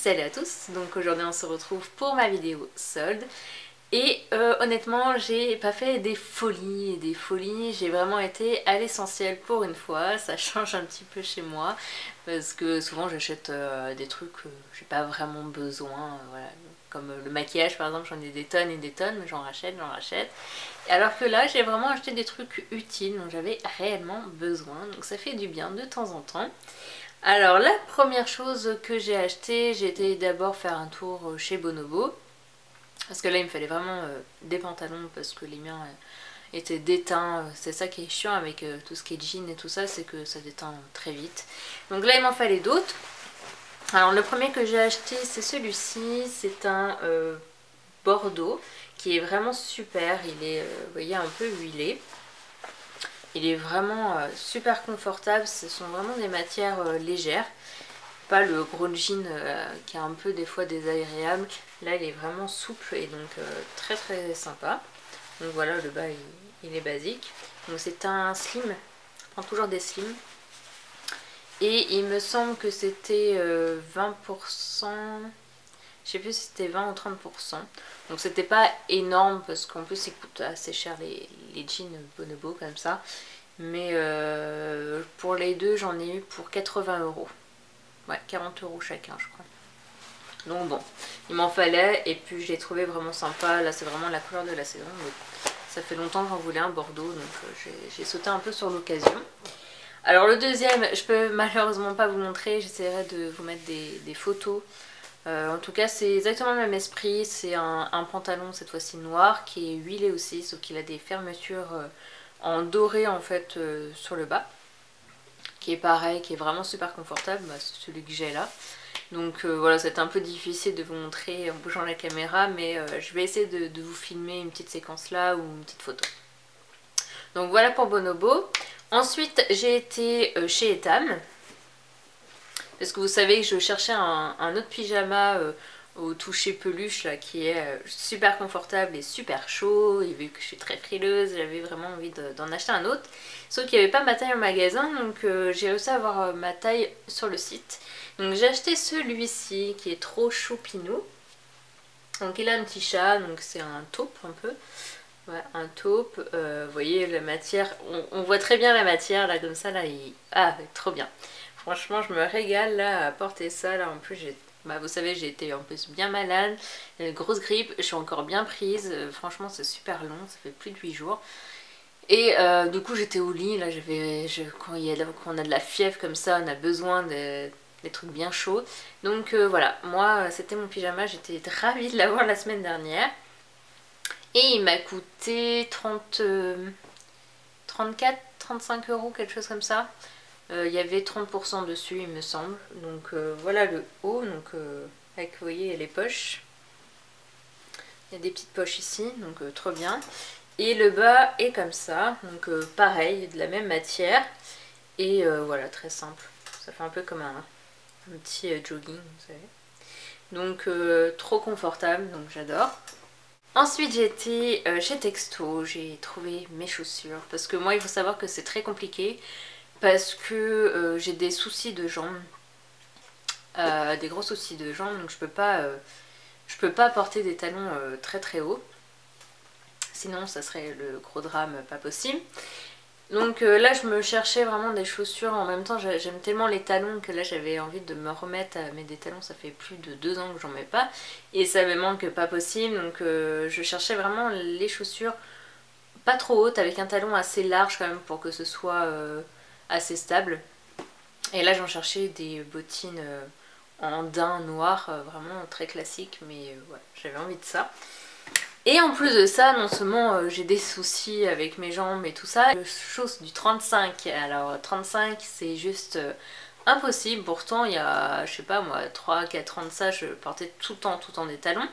Salut à tous, donc aujourd'hui on se retrouve pour ma vidéo solde et honnêtement j'ai pas fait des folies et des folies, j'ai vraiment été à l'essentiel pour une fois, ça change un petit peu chez moi parce que souvent j'achète des trucs que j'ai pas vraiment besoin, voilà. Comme le maquillage par exemple, j'en ai des tonnes et des tonnes mais j'en rachète. Alors que là j'ai vraiment acheté des trucs utiles dont j'avais réellement besoin, donc ça fait du bien de temps en temps. Alors la première chose que j'ai acheté, j'ai été d'abord faire un tour chez Bonobo. Parce que là il me fallait vraiment des pantalons parce que les miens étaient déteints. C'est ça qui est chiant avec tout ce qui est jean et tout ça, c'est que ça déteint très vite. Donc là il m'en fallait d'autres. Alors le premier que j'ai acheté c'est celui-ci, c'est un bordeaux qui est vraiment super. Il est, vous voyez, un peu huilé. Il est vraiment super confortable, ce sont vraiment des matières légères. Pas le gros jean qui est un peu des fois désagréable. Là il est vraiment souple et donc très très sympa. Donc voilà, le bas il est basique. Donc c'est un slim, je prends toujours des slims. Et il me semble que c'était 20%, je sais plus si c'était 20 ou 30%. Donc c'était pas énorme parce qu'en plus il coûte assez cher les jeans Bonobo comme ça. Mais pour les deux j'en ai eu pour 80 €. Ouais, 40 € chacun je crois. Donc bon, il m'en fallait et puis je l'ai trouvé vraiment sympa. Là c'est vraiment la couleur de la saison. Donc ça fait longtemps que j'en voulais un bordeaux, donc j'ai sauté un peu sur l'occasion. Alors le deuxième, je peux malheureusement pas vous montrer, j'essaierai de vous mettre des photos. En tout cas c'est exactement le même esprit, c'est un pantalon cette fois-ci noir qui est huilé aussi, sauf qu'il a des fermetures en doré en fait sur le bas. Qui est pareil, qui est vraiment super confortable, bah, c'est celui que j'ai là. Donc voilà, c'est un peu difficile de vous montrer en bougeant la caméra, mais je vais essayer de vous filmer une petite séquence là ou une petite photo. Donc voilà pour Bonobo. Ensuite j'ai été chez Etam, parce que vous savez que je cherchais un autre pyjama au toucher peluche là, qui est super confortable et super chaud, et vu que je suis très frileuse j'avais vraiment envie d'en acheter un autre, sauf qu'il n'y avait pas ma taille en magasin, donc j'ai réussi à avoir ma taille sur le site. Donc j'ai acheté celui-ci qui est trop choupinou. Donc il a un petit chat, donc c'est un taupe un peu. Ouais, un taupe, vous voyez la matière, on voit très bien la matière là comme ça là, ah trop bien. Franchement je me régale là à porter ça là, en plus j'ai... Bah, vous savez j'ai été en plus bien malade, une grosse grippe, je suis encore bien prise, franchement c'est super long, ça fait plus de 8 jours. Et du coup j'étais au lit, là quand on a de la fièvre comme ça, on a besoin des trucs bien chauds. Donc voilà, moi c'était mon pyjama, j'étais ravie de l'avoir la semaine dernière. Et il m'a coûté 34, 35 €, quelque chose comme ça. Il y avait 30% dessus il me semble. Donc voilà le haut, donc avec vous voyez les poches. Il y a des petites poches ici, donc trop bien. Et le bas est comme ça, donc pareil, de la même matière. Et voilà, très simple. Ça fait un peu comme un petit jogging, vous savez. Donc trop confortable, donc j'adore. Ensuite j'ai été chez Texto, j'ai trouvé mes chaussures. Parce que moi il faut savoir que c'est très compliqué. Parce que j'ai des soucis de jambes. Des gros soucis de jambes, donc je peux pas porter des talons très très hauts. Sinon ça serait le gros drame, pas possible. Donc là je me cherchais vraiment des chaussures, en même temps j'aime tellement les talons que là j'avais envie de me remettre à mettre des talons, ça fait plus de 2 ans que j'en mets pas. Et ça me manque pas possible, donc je cherchais vraiment les chaussures pas trop hautes, avec un talon assez large quand même pour que ce soit assez stable. Et là j'en cherchais des bottines en daim noir, vraiment très classique, mais ouais, j'avais envie de ça. Et en plus de ça, non seulement j'ai des soucis avec mes jambes et tout ça, je chausse du 35. Alors 35 c'est juste impossible, pourtant il y a, je sais pas moi, 3-4 ans de ça, je portais tout le temps des talons.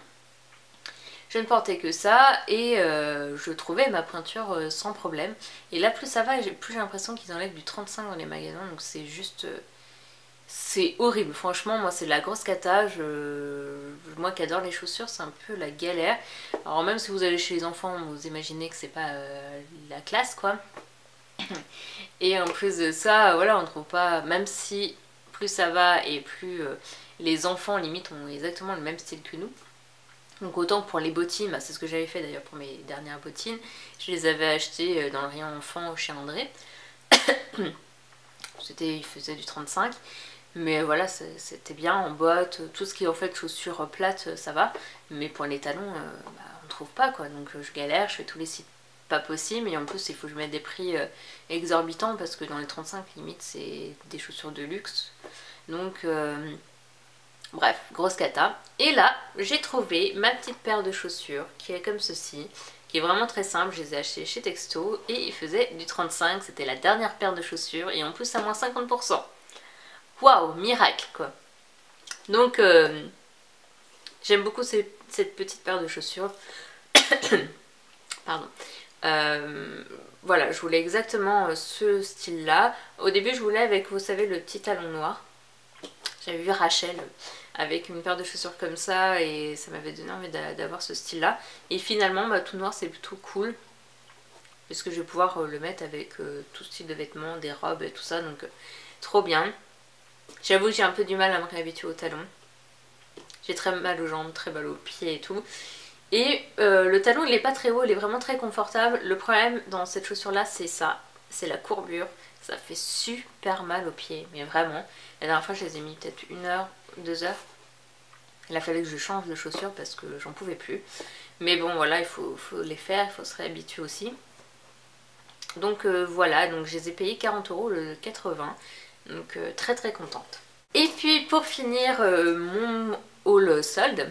Je ne portais que ça et je trouvais ma pointure sans problème. Et là plus ça va, plus j'ai l'impression qu'ils enlèvent du 35 dans les magasins, donc c'est juste... c'est horrible, franchement, moi c'est la grosse cata, moi qui adore les chaussures, c'est un peu la galère. Alors même si vous allez chez les enfants, vous imaginez que c'est pas la classe quoi. Et en plus de ça, voilà, on trouve pas, même si plus ça va et plus les enfants limite ont exactement le même style que nous. Donc autant pour les bottines, bah, c'est ce que j'avais fait d'ailleurs pour mes dernières bottines, je les avais achetées dans le rayon enfant chez André. Il faisait du 35, mais voilà, c'était bien en botte, tout ce qui est en fait chaussures plates, ça va, mais pour les talons, bah, on trouve pas quoi, donc je galère, je fais tous les sites pas possible, et en plus il faut que je mette des prix exorbitants, parce que dans les 35 limite c'est des chaussures de luxe, donc bref, grosse cata. Et là, j'ai trouvé ma petite paire de chaussures, qui est comme ceci, qui est vraiment très simple, je les ai achetées chez Texto, et il faisait du 35, c'était la dernière paire de chaussures, et en plus à moins 50%. Waouh, miracle quoi. Donc, j'aime beaucoup cette petite paire de chaussures. Pardon. Voilà, je voulais exactement ce style-là. Au début, je voulais avec, vous savez, le petit talon noir. J'avais vu Rachel avec une paire de chaussures comme ça et ça m'avait donné envie d'avoir ce style là. Et finalement bah, tout noir c'est plutôt cool parce que je vais pouvoir le mettre avec tout style de vêtements, des robes et tout ça, donc trop bien. J'avoue que j'ai un peu du mal à me réhabituer au talon. J'ai très mal aux jambes, très mal aux pieds et tout. Et le talon il est pas très haut, il est vraiment très confortable. Le problème dans cette chaussure là c'est ça, c'est la courbure. Ça fait super mal aux pieds, mais vraiment. La dernière fois je les ai mis peut-être 1 heure, 2 heures. Il a fallu que je change de chaussures parce que j'en pouvais plus. Mais bon voilà, il faut les faire, il faut se réhabituer aussi. Donc voilà, donc je les ai payés 40 € le 80. Donc très très contente. Et puis pour finir mon haul solde,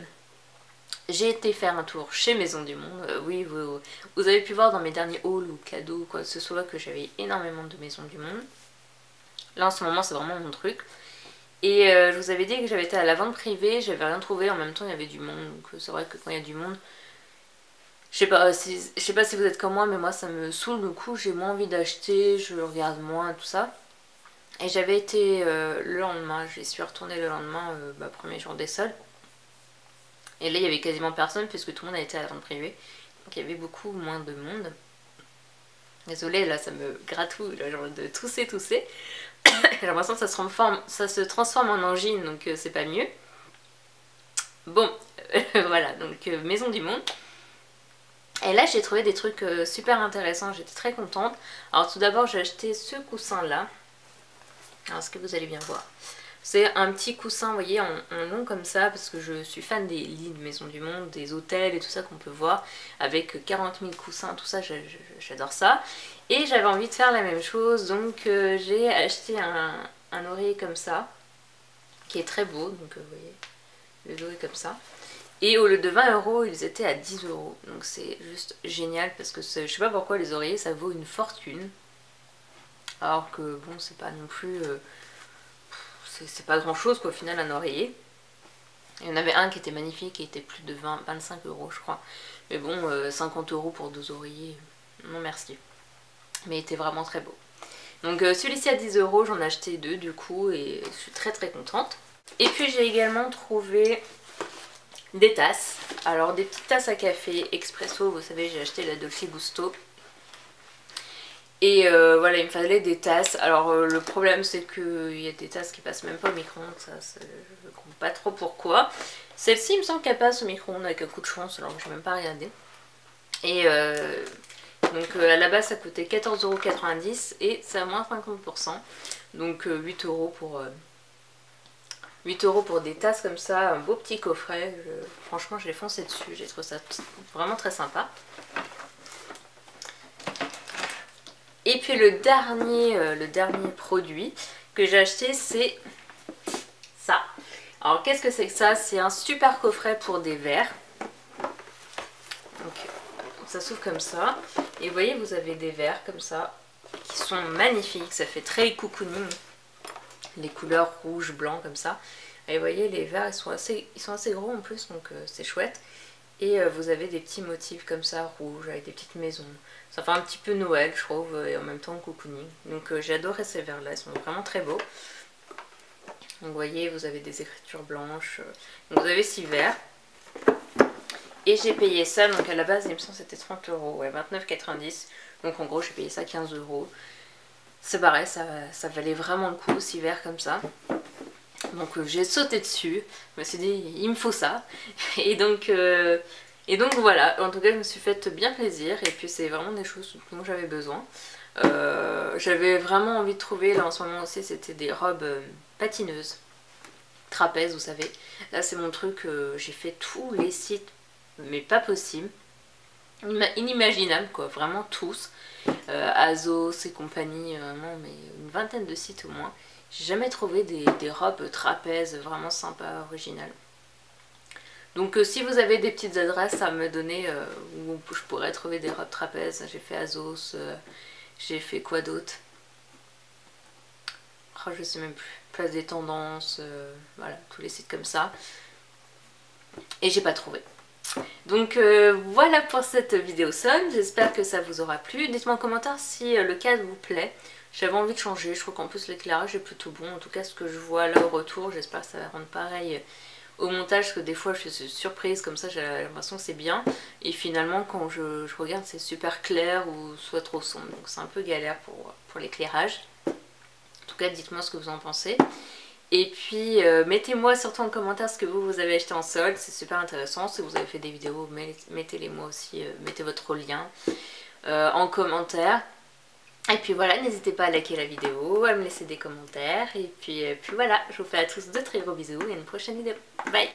j'ai été faire un tour chez Maison du Monde. Oui, vous avez pu voir dans mes derniers hauls ou cadeaux, quoi que ce soit, que j'avais énormément de Maison du Monde. Là en ce moment c'est vraiment mon truc. Et je vous avais dit que j'avais été à la vente privée, j'avais rien trouvé, en même temps il y avait du monde. Donc c'est vrai que quand il y a du monde, je sais pas si vous êtes comme moi, mais moi ça me saoule, du coup j'ai moins envie d'acheter, je regarde moins, tout ça. Et j'avais été le lendemain, j'y suis retournée le lendemain, premier jour des soldes. Et là il y avait quasiment personne puisque tout le monde a été à la vente privée. Donc il y avait beaucoup moins de monde. Désolée, là ça me gratouille, là, genre de tousser. J'ai l'impression que ça se transforme en angine, donc c'est pas mieux. Bon, voilà, donc Maison du Monde. Et là j'ai trouvé des trucs super intéressants, j'étais très contente. Alors tout d'abord j'ai acheté ce coussin là. Alors ce que vous allez bien voir. C'est un petit coussin, vous voyez, en long comme ça, parce que je suis fan des lits de Maison du Monde, des hôtels et tout ça qu'on peut voir, avec 40 000 coussins, tout ça, j'adore ça. Et j'avais envie de faire la même chose, donc j'ai acheté un oreiller comme ça, qui est très beau, donc vous voyez, le dos est comme ça. Et au lieu de 20 €, ils étaient à 10 €, donc c'est juste génial, parce que je sais pas pourquoi les oreillers ça vaut une fortune, alors que bon, c'est pas non plus... c'est pas grand chose quoi au final un oreiller. Il y en avait un qui était magnifique, qui était plus de 25 € je crois. Mais bon, 50 € pour 2 oreillers, non merci. Mais il était vraiment très beau. Donc celui-ci à 10 €, j'en ai acheté 2 du coup et je suis très très contente. Et puis j'ai également trouvé des tasses. Alors des petites tasses à café expresso, vous savez j'ai acheté la Dolce Gusto. Et voilà, il me fallait des tasses. Alors le problème c'est qu'il y a des tasses qui passent même pas au micro-ondes, ça je ne comprends pas trop pourquoi. Celle-ci il me semble qu'elle passe au micro-ondes avec un coup de chance, alors que je n'ai même pas regardé. Et donc à la base ça coûtait 14,90 € et c'est à moins 50%. Donc 8 € pour... 8 € pour des tasses comme ça, un beau petit coffret. Franchement je l'ai foncé dessus, j'ai trouvé ça vraiment très sympa. Et puis le dernier produit que j'ai acheté, c'est ça. Alors qu'est-ce que c'est que ça? C'est un super coffret pour des verres. Donc ça s'ouvre comme ça. Et vous voyez, vous avez des verres comme ça, qui sont magnifiques. Ça fait très cocooning. Les couleurs rouge, blanc comme ça. Et vous voyez, les verres, ils sont assez gros en plus, donc c'est chouette. Et vous avez des petits motifs comme ça, rouges, avec des petites maisons. Ça fait un petit peu Noël, je trouve, et en même temps cocooning. Donc j'ai adoré ces verres-là, ils sont vraiment très beaux. Donc vous voyez, vous avez des écritures blanches. Donc vous avez 6 verres. Et j'ai payé ça, donc à la base, il me semble que c'était 30 €, ouais, 29,90 €. Donc en gros, j'ai payé ça 15 €. C'est pareil, ça valait vraiment le coup, 6 verres comme ça. Donc j'ai sauté dessus, je me suis dit il me faut ça. Et donc voilà, en tout cas je me suis fait bien plaisir et puis c'est vraiment des choses dont j'avais besoin. J'avais vraiment envie de trouver, là en ce moment aussi, c'était des robes patineuses, trapèze vous savez. Là c'est mon truc, j'ai fait tous les sites mais pas possible, inimaginables quoi, vraiment tous. Azos et compagnie, vraiment mais une vingtaine de sites au moins. J'ai jamais trouvé des robes trapèzes vraiment sympas, originales. Donc si vous avez des petites adresses à me donner où je pourrais trouver des robes trapèzes, j'ai fait Azos, j'ai fait quoi d'autre? Oh, je sais même plus. Place des tendances, voilà, tous les sites comme ça. Et j'ai pas trouvé. Donc voilà pour cette vidéo sonne, j'espère que ça vous aura plu. Dites-moi en commentaire si le cadre vous plaît. J'avais envie de changer, je trouve qu'en plus l'éclairage est plutôt bon. En tout cas ce que je vois là au retour, j'espère que ça va rendre pareil au montage. Parce que des fois je suis surprise comme ça, j'ai l'impression que c'est bien. Et finalement quand je regarde c'est super clair ou soit trop sombre. Donc c'est un peu galère pour l'éclairage. En tout cas dites-moi ce que vous en pensez. Et puis mettez-moi surtout en commentaire ce que vous avez acheté en solde, c'est super intéressant. Si vous avez fait des vidéos, mettez-les moi aussi, mettez votre lien en commentaire. Et puis voilà, n'hésitez pas à liker la vidéo, à me laisser des commentaires. Et puis voilà, je vous fais à tous de très gros bisous et à une prochaine vidéo. Bye!